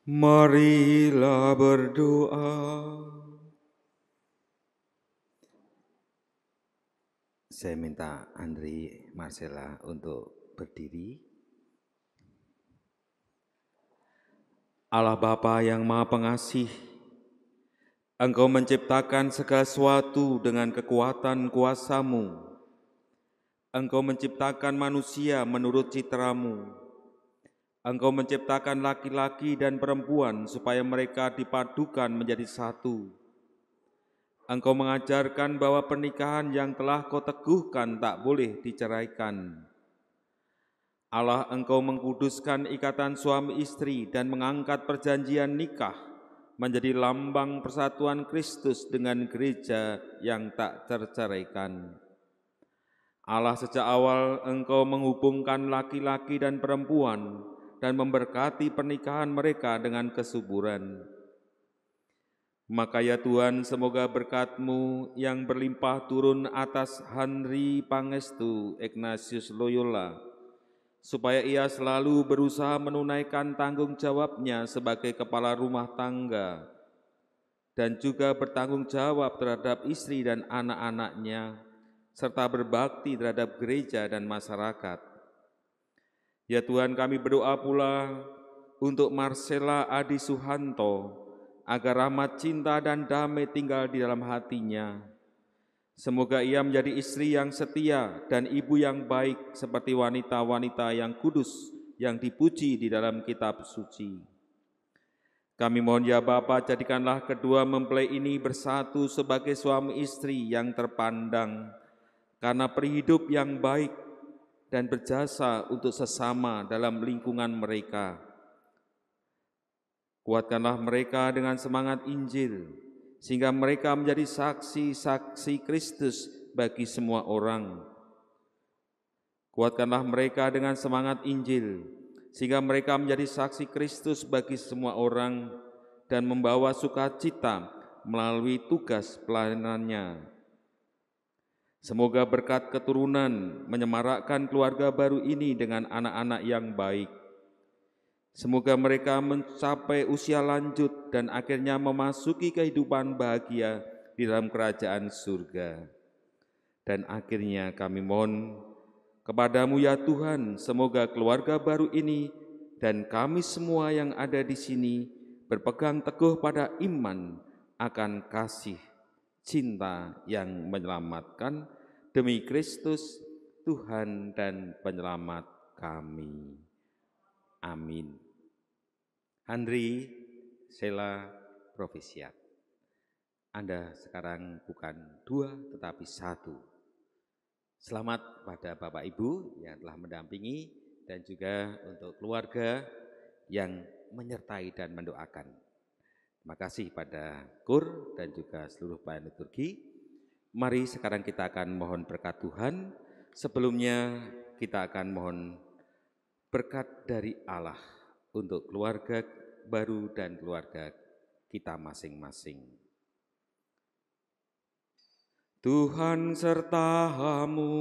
Marilah berdoa. Saya minta Andri Marcella untuk berdiri. Allah Bapa yang Maha Pengasih, Engkau menciptakan segala sesuatu dengan kekuatan kuasa-Mu. Engkau menciptakan manusia menurut citra-Mu. Engkau menciptakan laki-laki dan perempuan supaya mereka dipadukan menjadi satu. Engkau mengajarkan bahwa pernikahan yang telah Kau teguhkan tak boleh diceraikan. Allah, Engkau mengkuduskan ikatan suami istri dan mengangkat perjanjian nikah menjadi lambang persatuan Kristus dengan gereja yang tak terceraikan. Allah, sejak awal Engkau menghubungkan laki-laki dan perempuan dan memberkati pernikahan mereka dengan kesuburan. Maka ya Tuhan, semoga berkat-Mu yang berlimpah turun atas Henry Pangestu Ignatius Loyola, supaya ia selalu berusaha menunaikan tanggung jawabnya sebagai kepala rumah tangga dan juga bertanggung jawab terhadap istri dan anak-anaknya, serta berbakti terhadap gereja dan masyarakat. Ya Tuhan, kami berdoa pula untuk Marcella Adi Suhanto, agar rahmat cinta dan damai tinggal di dalam hatinya. Semoga ia menjadi istri yang setia dan ibu yang baik seperti wanita-wanita yang kudus yang dipuji di dalam kitab suci. Kami mohon ya Bapa, jadikanlah kedua mempelai ini bersatu sebagai suami istri yang terpandang karena perhidup yang baik dan berjasa untuk sesama dalam lingkungan mereka. Kuatkanlah mereka dengan semangat Injil, sehingga mereka menjadi saksi-saksi Kristus bagi semua orang. Kuatkanlah mereka dengan semangat Injil, sehingga mereka menjadi saksi Kristus bagi semua orang dan membawa sukacita melalui tugas pelayanannya. Semoga berkat keturunan menyemarakkan keluarga baru ini dengan anak-anak yang baik. Semoga mereka mencapai usia lanjut dan akhirnya memasuki kehidupan bahagia di dalam kerajaan surga. Dan akhirnya kami mohon kepada-Mu ya Tuhan, semoga keluarga baru ini dan kami semua yang ada di sini berpegang teguh pada iman akan kasih cinta yang menyelamatkan demi Kristus Tuhan dan penyelamat kami. Amin. Henry Sela Provisiat. Anda sekarang bukan dua tetapi satu. Selamat pada Bapak Ibu yang telah mendampingi dan juga untuk keluarga yang menyertai dan mendoakan. Terima kasih pada KUR dan juga seluruh pelayan liturgi. Mari sekarang kita akan mohon berkat Tuhan. Sebelumnya kita akan mohon berkat dari Allah untuk keluarga baru dan keluarga kita masing-masing. Tuhan sertamu.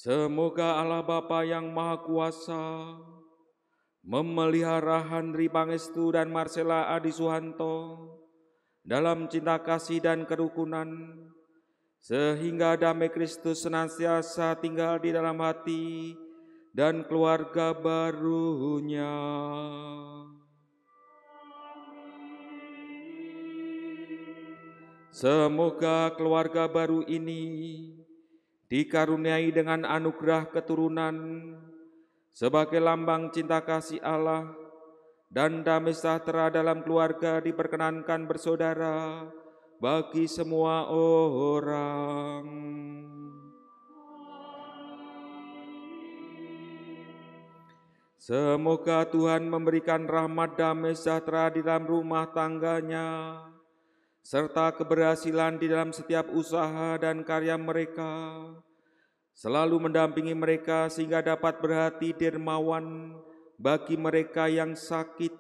Semoga Allah Bapa yang Maha Kuasa memelihara Henry Pangestu dan Marcella Adi Suhanto dalam cinta kasih dan kerukunan, sehingga damai Kristus senantiasa tinggal di dalam hati dan keluarga barunya. Semoga keluarga baru ini dikaruniai dengan anugerah keturunan sebagai lambang cinta kasih Allah dan damai sejahtera dalam keluarga diperkenankan bersaudara bagi semua orang. Semoga Tuhan memberikan rahmat damai sejahtera di dalam rumah tangganya, serta keberhasilan di dalam setiap usaha dan karya mereka, selalu mendampingi mereka sehingga dapat berhati dermawan bagi mereka yang sakit,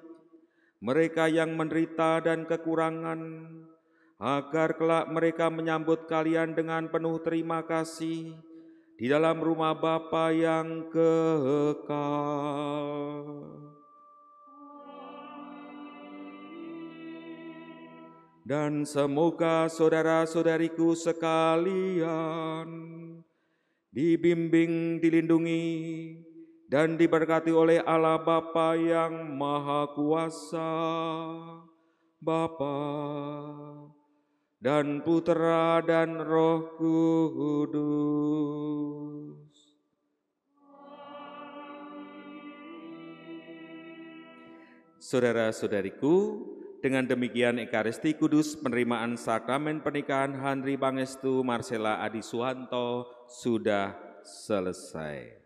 mereka yang menderita dan kekurangan, agar kelak mereka menyambut kalian dengan penuh terima kasih di dalam rumah Bapa yang kekal. Dan semoga saudara-saudariku sekalian dibimbing, dilindungi, dan diberkati oleh Allah Bapa yang Maha Kuasa, Bapa dan Putra dan Roh Kudus. Saudara-saudariku, dengan demikian Ekaristi Kudus penerimaan sakramen pernikahan Handri Pangestu Marcella Adi Suhanto sudah selesai.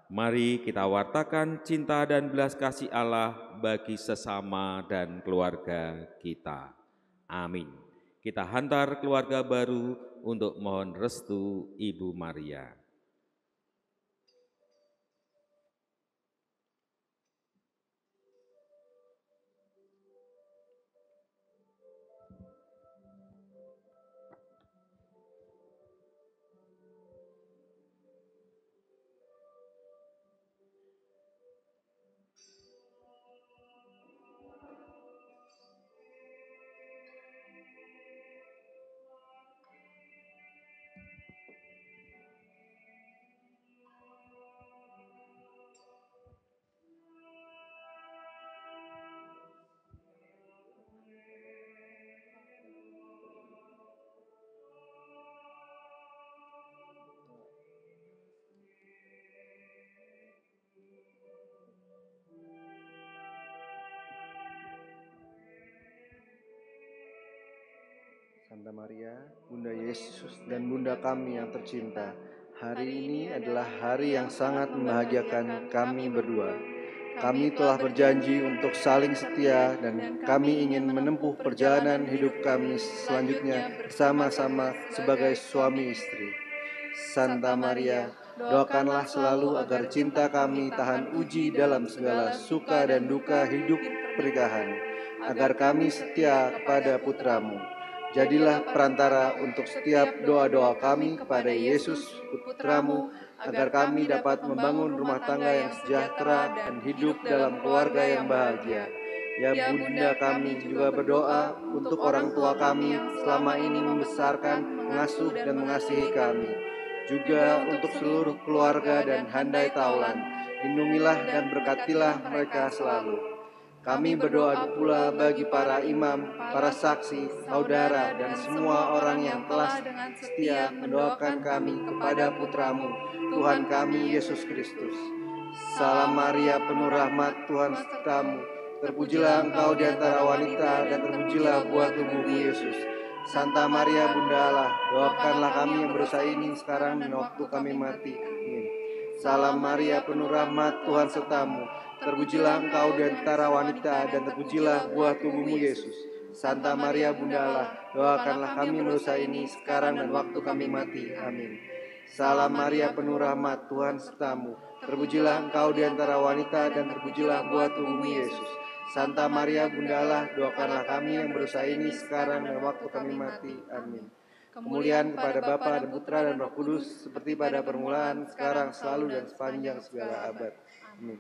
Mari kita wartakan cinta dan belas kasih Allah bagi sesama dan keluarga kita. Amin. Kita hantar keluarga baru untuk mohon restu Ibu Maria. Santa Maria, Bunda Yesus dan Bunda kami yang tercinta, hari ini adalah hari yang sangat membahagiakan kami berdua. Kami telah berjanji untuk saling setia dan kami ingin menempuh perjalanan hidup kami selanjutnya bersama-sama sebagai suami istri. Santa Maria, doakanlah selalu agar cinta kami tahan uji dalam segala suka dan duka hidup pernikahan, agar kami setia kepada putramu. Jadilah perantara untuk setiap doa-doa kami kepada Yesus, putramu, agar kami dapat membangun rumah tangga yang sejahtera dan hidup dalam keluarga yang bahagia. Ya Bunda, kami juga berdoa untuk orang tua kami yang selama ini membesarkan, mengasuh, dan mengasihi kami. Juga untuk seluruh keluarga dan handai taulan, lindungilah dan berkatilah mereka selalu. Kami berdoa pula bagi para imam, para saksi, saudara, dan semua orang yang telah setia mendoakan kami kepada putramu, Tuhan kami Yesus Kristus. Salam Maria, penuh rahmat, Tuhan sertamu. Terpujilah engkau di antara wanita, dan terpujilah buah tubuhmu Yesus. Santa Maria, Bunda Allah, doakanlah kami yang berdosa ini sekarang dan waktu kami mati. Amin. Salam Maria, penuh rahmat, Tuhan sertamu. Terpujilah engkau di antara wanita, dan terpujilah buah tubuhmu Yesus. Santa Maria, Bunda Allah, doakanlah kami yang berdosa ini sekarang dan waktu kami mati. Amin. Salam Maria, penuh rahmat, Tuhan sertamu. Terpujilah engkau di antara wanita, dan terpujilah buah tubuhmu Yesus. Santa Maria, Bunda Allah, doakanlah kami yang berdosa ini sekarang dan waktu kami mati. Amin. Kemuliaan kepada Bapa dan Putra dan Roh Kudus, seperti pada permulaan, sekarang, selalu, dan sepanjang segala abad. Amin.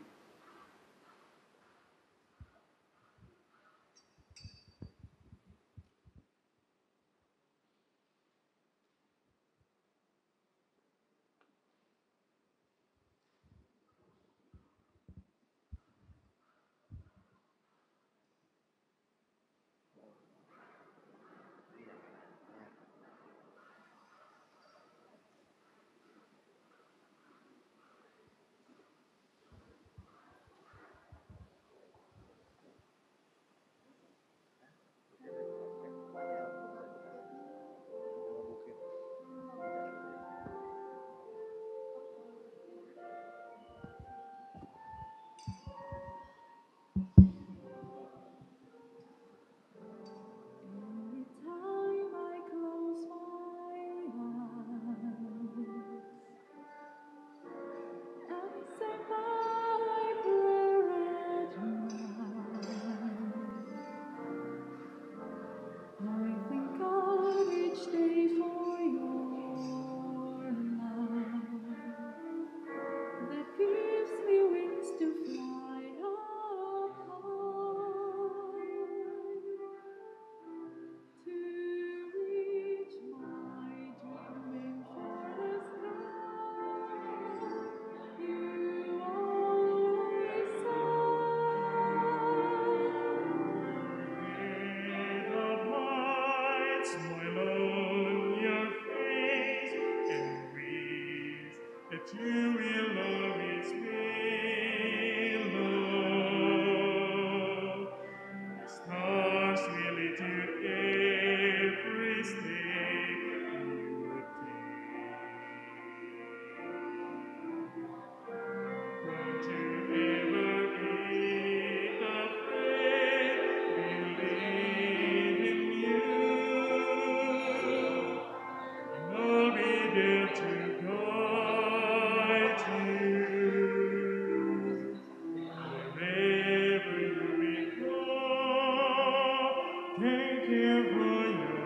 Thank you for your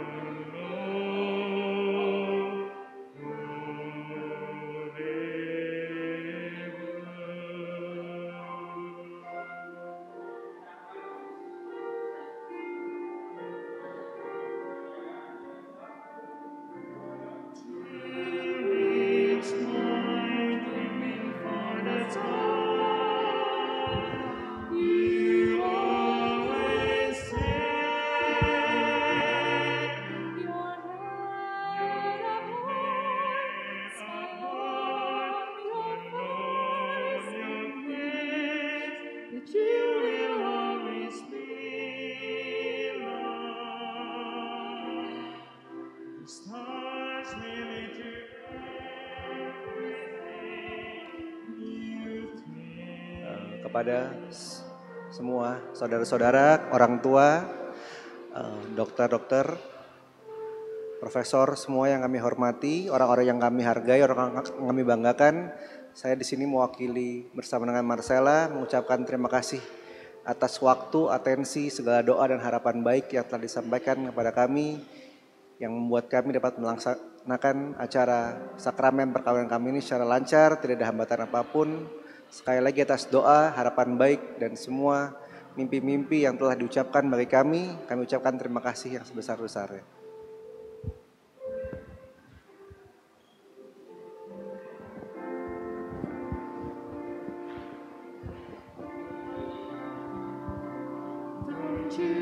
love It's my dreaming for the time you always say your head up high, your voice that you will always be loved. The stars really do Kepada semua saudara-saudara, orang tua, dokter-dokter, profesor, semua yang kami hormati, orang-orang yang kami hargai, orang yang kami banggakan, saya di sini mewakili bersama dengan Marcella mengucapkan terima kasih atas waktu, atensi, segala doa dan harapan baik yang telah disampaikan kepada kami, yang membuat kami dapat melaksanakan acara sakramen perkawinan kami ini secara lancar, tidak ada hambatan apapun. Sekali lagi atas doa, harapan baik, dan semua mimpi-mimpi yang telah diucapkan bagi kami ucapkan terima kasih yang sebesar-besarnya. Don't you